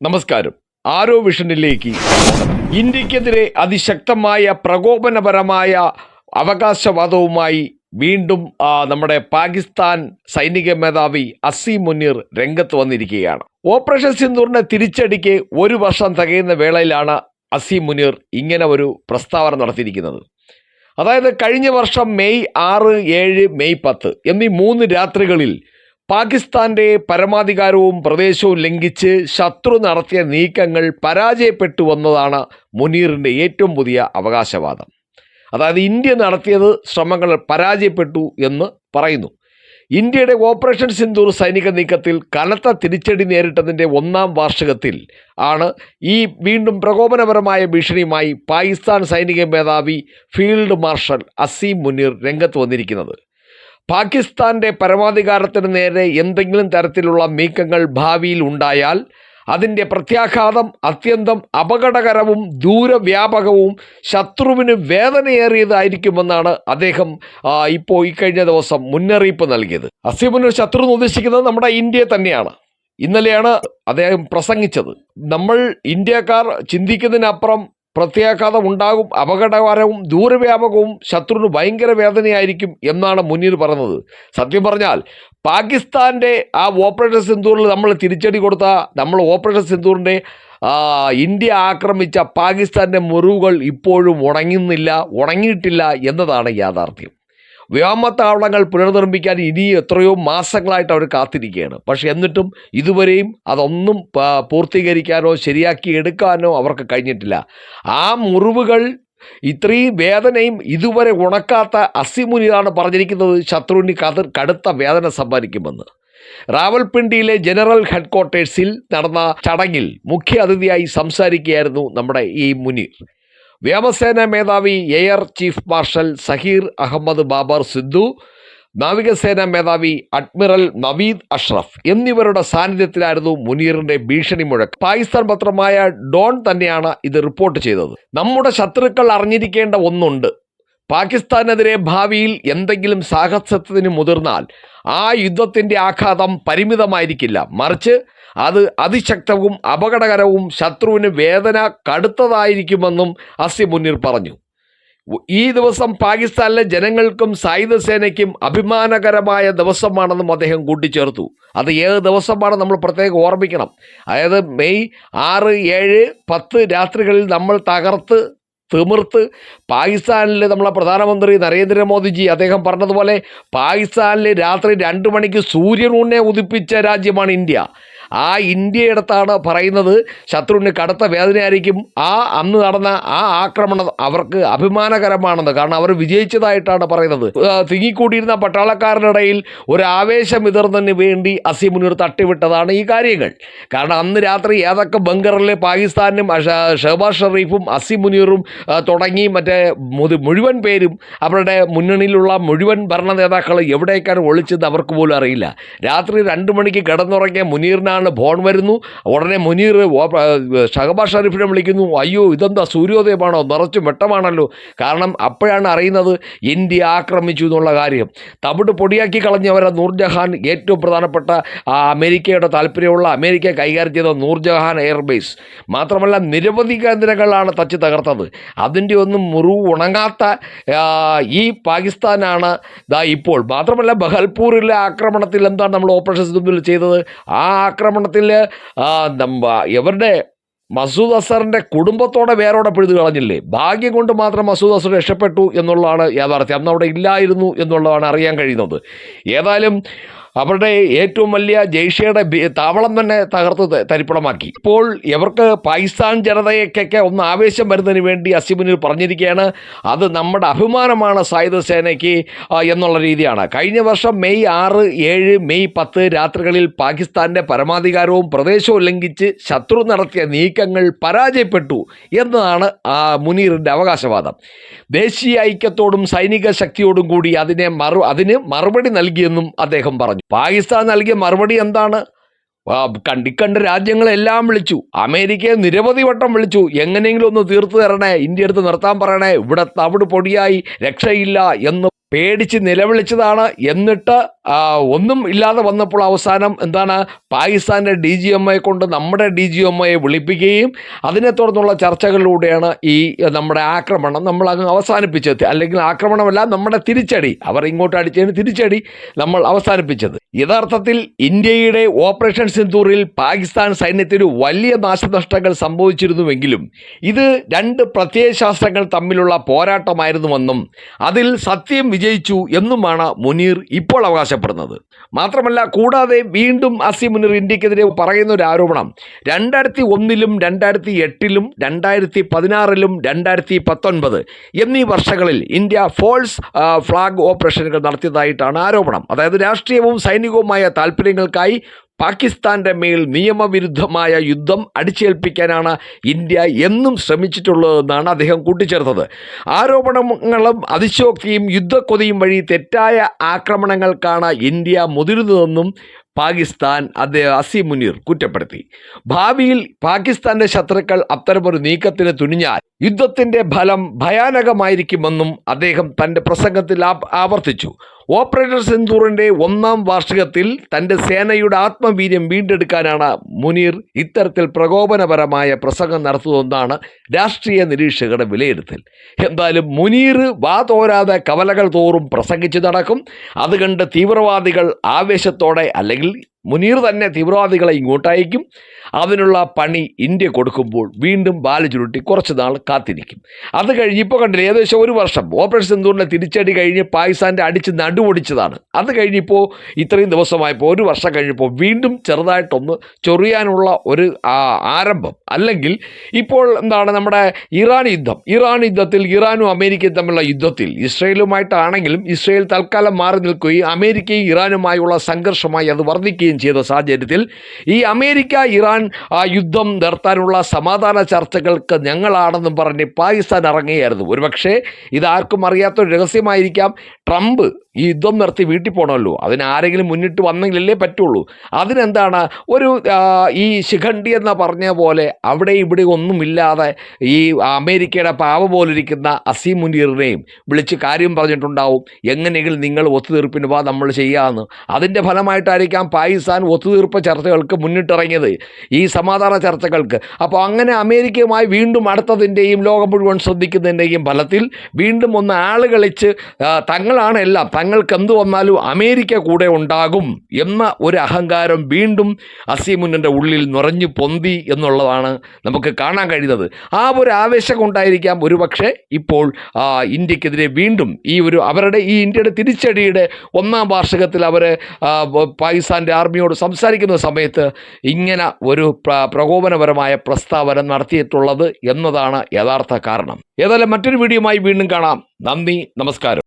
നമസ്കാരം. ആരോ വിഷനിലേക്ക് ഇന്ത്യക്കെതിരെ അതിശക്തമായ പ്രകോപനപരമായ അവകാശവാദവുമായി വീണ്ടും നമ്മുടെ പാകിസ്ഥാൻ സൈനിക മേധാവി അസീം മുനീർ രംഗത്ത് വന്നിരിക്കുകയാണ്. ഓപ്പറേഷൻ സിന്ദൂറിന്റെ തിരിച്ചടിക്ക് ഒരു വർഷം തികയുന്ന വേളയിലാണ് അസീം മുനീർ ഇങ്ങനെ ഒരു പ്രസ്താവന നടത്തിയിരിക്കുന്നത്. അതായത് കഴിഞ്ഞ വർഷം മെയ് 6, 7, മെയ് 10 എന്നീ 3 രാത്രികളിൽ പാകിസ്ഥാന്റെ പരമാധികാരവും പ്രദേശവും ലംഘിച്ച് ശത്രു നടത്തിയ നീക്കങ്ങൾ പരാജയപ്പെട്ടു വന്നതാണ് മുനീറിൻ്റെ ഏറ്റവും പുതിയ അവകാശവാദം. അതായത് ഇന്ത്യ നടത്തിയത് ശ്രമങ്ങൾ പരാജയപ്പെട്ടു എന്ന് പറയുന്നു. ഇന്ത്യയുടെ ഓപ്പറേഷൻ സിന്ദൂർ സൈനിക നീക്കത്തിൽ കനത്ത തിരിച്ചടി നേരിട്ടതിൻ്റെ 1ാം വാർഷികത്തിൽ ആണ് ഈ വീണ്ടും പ്രകോപനപരമായ ഭീഷണിയുമായി പാകിസ്ഥാൻ സൈനിക മേധാവി ഫീൽഡ് മാർഷൽ അസീം മുനീർ രംഗത്ത് വന്നിരിക്കുന്നത്. പാകിസ്ഥാന്റെ പരമാധികാരത്തിന് നേരെ എന്തെങ്കിലും തരത്തിലുള്ള നീക്കങ്ങൾ ഭാവിയിൽ ഉണ്ടായാൽ അതിൻ്റെ പ്രത്യാഘാതം അത്യന്തം അപകടകരവും ദൂരവ്യാപകവും ശത്രുവിന് വേദനയേറിയതായിരിക്കുമെന്നാണ് അദ്ദേഹം ഇപ്പോൾ കഴിഞ്ഞ ദിവസം മുന്നറിയിപ്പ് നൽകിയത്. അസീം മുനീർ ശത്രു എന്ന് ഉദ്ദേശിക്കുന്നത് നമ്മുടെ ഇന്ത്യയെ തന്നെയാണ്. ഇന്നലെയാണ് അദ്ദേഹം പ്രസംഗിച്ചത്. നമ്മൾ ഇന്ത്യക്കാർ ചിന്തിക്കുന്നതിനപ്പുറം പ്രത്യാഘാതം ഉണ്ടാകും, അപകടകരവും ദൂരവ്യാപകവും ശത്രുവിന് ഭയങ്കര വേദനയായിരിക്കും എന്നാണ് മുനീർ പറഞ്ഞത്. സത്യം പറഞ്ഞാൽ പാകിസ്ഥാൻ്റെ ആ ഓപ്പറേഷൻ സിന്ദൂറിൽ നമ്മൾ തിരിച്ചടി കൊടുത്ത ഓപ്പറേഷൻ സിന്ദൂറിൻ്റെ ഇന്ത്യ ആക്രമിച്ച പാകിസ്ഥാൻ്റെ മുറിവുകൾ ഇപ്പോഴും ഉണങ്ങിയിട്ടില്ല എന്നതാണ് യാഥാർത്ഥ്യം. വ്യോമത്താവളങ്ങൾ പുനർനിർമ്മിക്കാൻ ഇനി എത്രയോ മാസങ്ങളായിട്ട് അവർ കാത്തിരിക്കുകയാണ്. പക്ഷെ എന്നിട്ടും ഇതുവരെയും അതൊന്നും പൂർത്തീകരിക്കാനോ ശരിയാക്കി എടുക്കാനോ അവർക്ക് കഴിഞ്ഞിട്ടില്ല. ആ മുറിവുകൾ ഇത്രയും വേദനയും ഇതുവരെ ഉണക്കാത്ത അസീം മുനീറാണ് പറഞ്ഞിരിക്കുന്നത് ശത്രുവിന് കടുത്ത വേദന സമ്മാനിക്കുമെന്ന്. റാവൽപിണ്ടിയിലെ ജനറൽ ഹെഡ്ക്വാർട്ടേഴ്സിൽ നടന്ന ചടങ്ങിൽ മുഖ്യ അതിഥിയായി സംസാരിക്കുകയായിരുന്നു നമ്മുടെ ഈ മുനീർ. വ്യോമസേന മേധാവി air chief marshal Zaheer Ahmed Babar Sidhu, നാവികസേന മേധാവി അഡ്മിറൽ നവീദ് അഷ്റഫ് എന്നിവരുടെ സാന്നിധ്യത്തിലായിരുന്നു മുനീറിന്റെ ഭീഷണി മുഴക്കം. പാകിസ്ഥാൻ പത്രമായ ഡോൺ തന്നെയാണ് ഇത് റിപ്പോർട്ട് ചെയ്തത്. നമ്മുടെ ശത്രുക്കൾ അറിഞ്ഞിരിക്കേണ്ട ഒന്നുണ്ട്. പാകിസ്ഥാനെതിരെ ഭാവിയിൽ എന്തെങ്കിലും സാഹസത്തിന് മുതിർന്നാൽ ആ യുദ്ധത്തിൻ്റെ ആഘാതം പരിമിതമായിരിക്കില്ല, മറിച്ച് അത് അതിശക്തവും അപകടകരവും ശത്രുവിന് വേദന കടുത്തതായിരിക്കുമെന്നും അസീം മുനീർ പറഞ്ഞു. ഈ ദിവസം പാകിസ്ഥാനിലെ ജനങ്ങൾക്കും സായുധ സേനയ്ക്കും അഭിമാനകരമായ ദിവസമാണെന്നും അദ്ദേഹം കൂട്ടിച്ചേർത്തു. അത് ഏത് ദിവസമാണ് നമ്മൾ പ്രത്യേകം ഓർമ്മിക്കണം. അതായത് മെയ് 6, 7, 10 രാത്രികളിൽ നമ്മൾ തിമിർത്ത് പാകിസ്ഥാനിൽ നമ്മളെ പ്രധാനമന്ത്രി നരേന്ദ്രമോദിജി അദ്ദേഹം പറഞ്ഞതുപോലെ പാകിസ്ഥാനിൽ രാത്രി 2 മണിക്ക് സൂര്യനെ ഉദിപ്പിച്ച രാജ്യമാണ് ഇന്ത്യ. ആ ഇന്ത്യയിടത്താണ് പറയുന്നത് ശത്രുവിന് കടുത്ത വേദനയായിരിക്കും. അന്ന് നടന്ന ആ ആക്രമണം അവർക്ക് അഭിമാനകരമാണെന്ന്. കാരണം അവർ വിജയിച്ചതായിട്ടാണ് പറയുന്നത്. തിങ്ങിക്കൂടിയിരുന്ന പട്ടാളക്കാരുടെ ഒരു ആവേശം വിതർന്നതിന് വേണ്ടി അസീം മുനീർ തട്ടിവിട്ടതാണ് ഈ കാര്യങ്ങൾ. കാരണം അന്ന് രാത്രി ഏതൊക്കെ ബങ്കറിൽ പാകിസ്ഥാനും ഷഹബാസ് ഷെറീഫും അസീം മുനീറും തുടങ്ങി മുഴുവൻ പേരും അവരുടെ മുന്നണിയിലുള്ള മുഴുവൻ ഭരണ നേതാക്കൾ എവിടേക്കാണ് ഒളിച്ചത് അവർക്ക് പോലും അറിയില്ല. രാത്രി 2 മണിക്ക് കിടന്നുറങ്ങിയ മുനീറിനാണ് ഫോൺ വരുന്നു. ഉടനെ മുനീർ ഷഹബാസ് ഷെറീഫിനെ വിളിക്കുന്നു. അയ്യോ, ഇതെന്താ സൂര്യോദയമാണോ, നിറച്ചും വെട്ടമാണല്ലോ. കാരണം അപ്പോഴാണ് അറിയുന്നത് ഇന്ത്യ ആക്രമിച്ചു എന്നുള്ള കാര്യം. തവിട് പൊടിയാക്കി കളഞ്ഞവരെ നൂർജഹാൻ, ഏറ്റവും പ്രധാനപ്പെട്ട അമേരിക്കയുടെ താല്പര്യമുള്ള അമേരിക്ക കൈകാര്യം ചെയ്ത നൂർജഹാൻ എയർബേസ് മാത്രമല്ല നിരവധി കേന്ദ്രങ്ങളാണ് തച്ച് തകർത്തത്. അതിൻ്റെ ഒന്നും മുറിവ് ഉണങ്ങാത്ത ഈ പാകിസ്ഥാനാണ് ഇപ്പോൾ. മാത്രമല്ല ബഹൽപൂരിലെ ആക്രമണത്തിൽ എന്താണ് നമ്മൾ ഓപ്പറേഷൻ സിന്ദൂറിൽ ചെയ്തത്? ആ ആക്രമണത്തിൽ ഇവരുടെ മസൂദ് അസറിൻ്റെ കുടുംബത്തോടെ വേരോടെ പിഴുതു കളഞ്ഞില്ലേ. ഭാഗ്യം കൊണ്ട് മാത്രം മസൂദ് അസർ രക്ഷപ്പെട്ടു എന്നുള്ളതാണ് യാഥാർത്ഥ്യം. അന്ന് അവിടെ ഇല്ലായിരുന്നു എന്നുള്ളതാണ് അറിയാൻ കഴിയുന്നത്. ഏതായാലും അവരുടെ ഏറ്റവും വലിയ ജയ്ഷയുടെ താവളം തന്നെ തകർത്ത് തരിപ്പണമാക്കി. ഇപ്പോൾ ഇവർക്ക് പാകിസ്ഥാൻ ജനതയ്ക്കൊക്കെ ഒന്ന് ആവേശം വരുന്നതിന് വേണ്ടി അസീം മുനീർ പറഞ്ഞിരിക്കുകയാണ്, അത് നമ്മുടെ അഭിമാനമാണ് സായുധ സേനയ്ക്ക് എന്നുള്ള രീതിയാണ്. കഴിഞ്ഞ വർഷം മെയ് 6, 7, മെയ് 10 രാത്രികളിൽ പാകിസ്ഥാൻ്റെ പരമാധികാരവും പ്രദേശവും ലംഘിച്ച് ശത്രു നടത്തിയ നീക്കങ്ങൾ പരാജയപ്പെട്ടു എന്നതാണ് മുനീറിൻ്റെ അവകാശവാദം. ദേശീയ ഐക്യത്തോടും സൈനിക ശക്തിയോടും കൂടി അതിന് മറുപടി നൽകിയെന്നും അദ്ദേഹം പറഞ്ഞു. പാകിസ്ഥാൻ നൽകിയ മറുപടി എന്താണ്? കണ്ട രാജ്യങ്ങളെല്ലാം വിളിച്ചു, അമേരിക്കയെ നിരവധി വട്ടം വിളിച്ചു, എങ്ങനെയെങ്കിലും ഒന്ന് തീർത്തു തരണേ, ഇന്ത്യ എടുത്ത് നിർത്താൻ പറയണേ, ഇവിടെ തവിട് പൊടിയായി രക്ഷയില്ല എന്ന് പേടിച്ച് നിലവിളിച്ചതാണ്. എന്നിട്ട് ഒന്നും ഇല്ലാതെ വന്നപ്പോൾ അവസാനം എന്താണ്, പാകിസ്ഥാൻ്റെ DGMOയെ കൊണ്ട് നമ്മുടെ DGMOയെ വിളിപ്പിക്കുകയും അതിനെ തുടർന്നുള്ള ചർച്ചകളിലൂടെയാണ് ഈ നമ്മുടെ ആക്രമണം നമ്മൾ അങ്ങ് അവസാനിപ്പിച്ചത്. അല്ലെങ്കിൽ ആക്രമണമല്ല, നമ്മുടെ തിരിച്ചടി, അവർ ഇങ്ങോട്ട് അടിച്ചതിന് തിരിച്ചടി നമ്മൾ അവസാനിപ്പിച്ചത്. യഥാർത്ഥത്തിൽ ഇന്ത്യയുടെ ഓപ്പറേഷൻ സിന്ദൂറിൽ പാകിസ്ഥാൻ സൈന്യത്തിന് വലിയ നാശനഷ്ടങ്ങൾ സംഭവിച്ചിരുന്നുവെങ്കിലും ഇത് രണ്ട് പ്രത്യയശാസ്ത്രങ്ങൾ തമ്മിലുള്ള പോരാട്ടമായിരുന്നുവെന്നും അതിൽ സത്യം വിജയിച്ചു എന്നുമാണ് മുനീർ ഇപ്പോൾ അവകാശപ്പെടുന്നത്. മാത്രമല്ല, കൂടാതെ വീണ്ടും അസീം മുനീർ ഇന്ത്യക്കെതിരെ പറയുന്ന ഒരു ആരോപണം 2001-ലും 2008-ലും 2016-ലും 2019 എന്നീ വർഷങ്ങളിൽ ഇന്ത്യ ഫോൾസ് ഫ്ലാഗ് ഓപ്പറേഷനുകൾ നടത്തിയതായിട്ടാണ് ആരോപണം. അതായത് രാഷ്ട്രീയവും സൈനികവുമായ താല്പര്യങ്ങൾക്കായി പാകിസ്ഥാൻ്റെ മേൽ നിയമവിരുദ്ധമായ യുദ്ധം അടിച്ചേൽപ്പിക്കാനാണ് ഇന്ത്യ എന്നും ശ്രമിച്ചിട്ടുള്ളതെന്നാണ് അദ്ദേഹം കൂട്ടിച്ചേർത്തത്. ആരോപണങ്ങളും അതിശയോക്തിയും യുദ്ധക്കൊതിയും വഴി തെറ്റായ ആക്രമണങ്ങൾക്കാണ് ഇന്ത്യ മുതിരുന്നതെന്നും പാകിസ്ഥാൻ അസീം മുനീർ കുറ്റപ്പെടുത്തി. ഭാവിയിൽ പാകിസ്ഥാൻ്റെ ശത്രുക്കൾ അത്തരമൊരു നീക്കത്തിന് തുനിഞ്ഞാൽ യുദ്ധത്തിൻ്റെ ഫലം ഭയാനകമായിരിക്കുമെന്നും അദ്ദേഹം തൻ്റെ പ്രസംഗത്തിൽ ആവർത്തിച്ചു. ഓപ്പറേഷൻ സിന്ദൂറിൻ്റെ 1-ാം വാർഷികത്തിൽ തൻ്റെ സേനയുടെ ആത്മവീര്യം വീണ്ടെടുക്കാനാണ് മുനീർ ഇത്തരത്തിൽ പ്രകോപനപരമായ പ്രസംഗം നടത്തുന്നതെന്നാണ് രാഷ്ട്രീയ നിരീക്ഷകരുടെ വിലയിരുത്തൽ. എന്തായാലും മുനീർ വാതോരാതെ കവലകൾ തോറും പ്രസംഗിച്ച് നടക്കും. അതുകണ്ട് തീവ്രവാദികൾ ആവേശത്തോടെ, അല്ലെങ്കിൽ മുനീർ തന്നെ തീവ്രവാദികളെ ഇങ്ങോട്ടയക്കും. അതിനുള്ള പണി ഇന്ത്യ കൊടുക്കുമ്പോൾ വീണ്ടും ബാല് ചുരുട്ടി കുറച്ച് നാൾ കാത്തിരിക്കും. അത് കഴിഞ്ഞ് ഇപ്പോൾ കണ്ടില്ല, ഏകദേശം 1 വർഷം ഓപ്പറേഷൻ സിന്ദൂറിൻ്റെ തിരിച്ചടി കഴിഞ്ഞ് പാകിസ്ഥാൻ്റെ അടിച്ച് നടുവൊടിച്ചതാണ്. അത് കഴിഞ്ഞിപ്പോൾ ഇത്രയും ദിവസമായപ്പോൾ 1 വർഷം കഴിഞ്ഞപ്പോൾ വീണ്ടും ചെറുതായിട്ടൊന്ന് ചൊറിയാനുള്ള ഒരു ആരംഭം. അല്ലെങ്കിൽ ഇപ്പോൾ എന്താണ്, നമ്മുടെ ഇറാൻ യുദ്ധത്തിൽ ഇറാനും അമേരിക്കയും തമ്മിലുള്ള യുദ്ധത്തിൽ ഇസ്രയേലുമായിട്ടാണെങ്കിലും ഇസ്രയേൽ തൽക്കാലം മാറി നിൽക്കുകയും അമേരിക്കയും ഇറാനുമായുള്ള സംഘർഷമായി അത് വർദ്ധിക്കുകയും ചെയ്ത സാഹചര്യത്തിൽ ഈ അമേരിക്ക ഇറാൻ യുദ്ധം നിർത്താനുള്ള സമാധാന ചർച്ചകൾക്ക് ഞങ്ങളാണെന്നും പറഞ്ഞ് പാകിസ്ഥാൻ ഇറങ്ങുകയായിരുന്നു. ഒരുപക്ഷെ ഇതാർക്കും അറിയാത്തൊരു രഹസ്യമായിരിക്കാം. ട്രംപ് ഈ യുദ്ധം നിർത്തി വീട്ടിൽ പോകണമല്ലോ, അതിനാരെങ്കിലും മുന്നിട്ട് വന്നെങ്കിലല്ലേ പറ്റുള്ളൂ. അതിനെന്താണ്, ഈ ശിഖണ്ഡി എന്ന് പറഞ്ഞ പോലെ അവിടെ ഇവിടെ ഒന്നുമില്ലാതെ ഈ അമേരിക്കയുടെ പാവ പോലിരിക്കുന്ന അസീം മുനീറിനെയും വിളിച്ച് കാര്യം പറഞ്ഞിട്ടുണ്ടാവും. എങ്ങനെയെങ്കിലും നിങ്ങൾ ഒത്തുതീർപ്പിന് വാ, നമ്മൾ ചെയ്യാമെന്ന്. അതിൻ്റെ ഫലമായിട്ടായിരിക്കാം പാകിസ്ഥാൻ ഒത്തുതീർപ്പ് ചർച്ചകൾക്ക് മുന്നിട്ടിറങ്ങിയത്, ഈ സമാധാന ചർച്ചകൾക്ക്. അപ്പോൾ അങ്ങനെ അമേരിക്കയുമായി വീണ്ടും അടുത്തതിൻ്റെയും ലോകം മുഴുവൻ ശ്രദ്ധിക്കുന്നതിൻ്റെയും ഫലത്തിൽ വീണ്ടും ഒന്ന് ആള് കളിച്ച് തങ്ങളാണ് എല്ലാം, തങ്ങൾക്ക് എന്തു വന്നാലും അമേരിക്ക കൂടെ ഉണ്ടാകും എന്ന ഒരു അഹങ്കാരം വീണ്ടും അസീം മുനീറിൻ്റെ ഉള്ളിൽ നിറഞ്ഞു പൊന്തി എന്നുള്ളതാണ് നമുക്ക് കാണാൻ കഴിയുന്നത്. ആ ഒരു ആവേശം കൊണ്ടായിരിക്കാം ഒരുപക്ഷെ ഇപ്പോൾ ഇന്ത്യക്കെതിരെ വീണ്ടും അവരുടെ ഇന്ത്യയുടെ തിരിച്ചടിയുടെ 1-ാം വാർഷികത്തിൽ അവർ പാകിസ്ഥാൻ്റെ ആർമിയോട് സംസാരിക്കുന്ന സമയത്ത് ഇങ്ങനെ ഒരു പ്രകോപനപരമായ പ്രസ്താവന നടത്തിയിട്ടുള്ളത് എന്നതാണ് യഥാർത്ഥ കാരണം. ഏതായാലും മറ്റൊരു വീഡിയോയുമായി വീണ്ടും കാണാം. നന്ദി, നമസ്കാരം.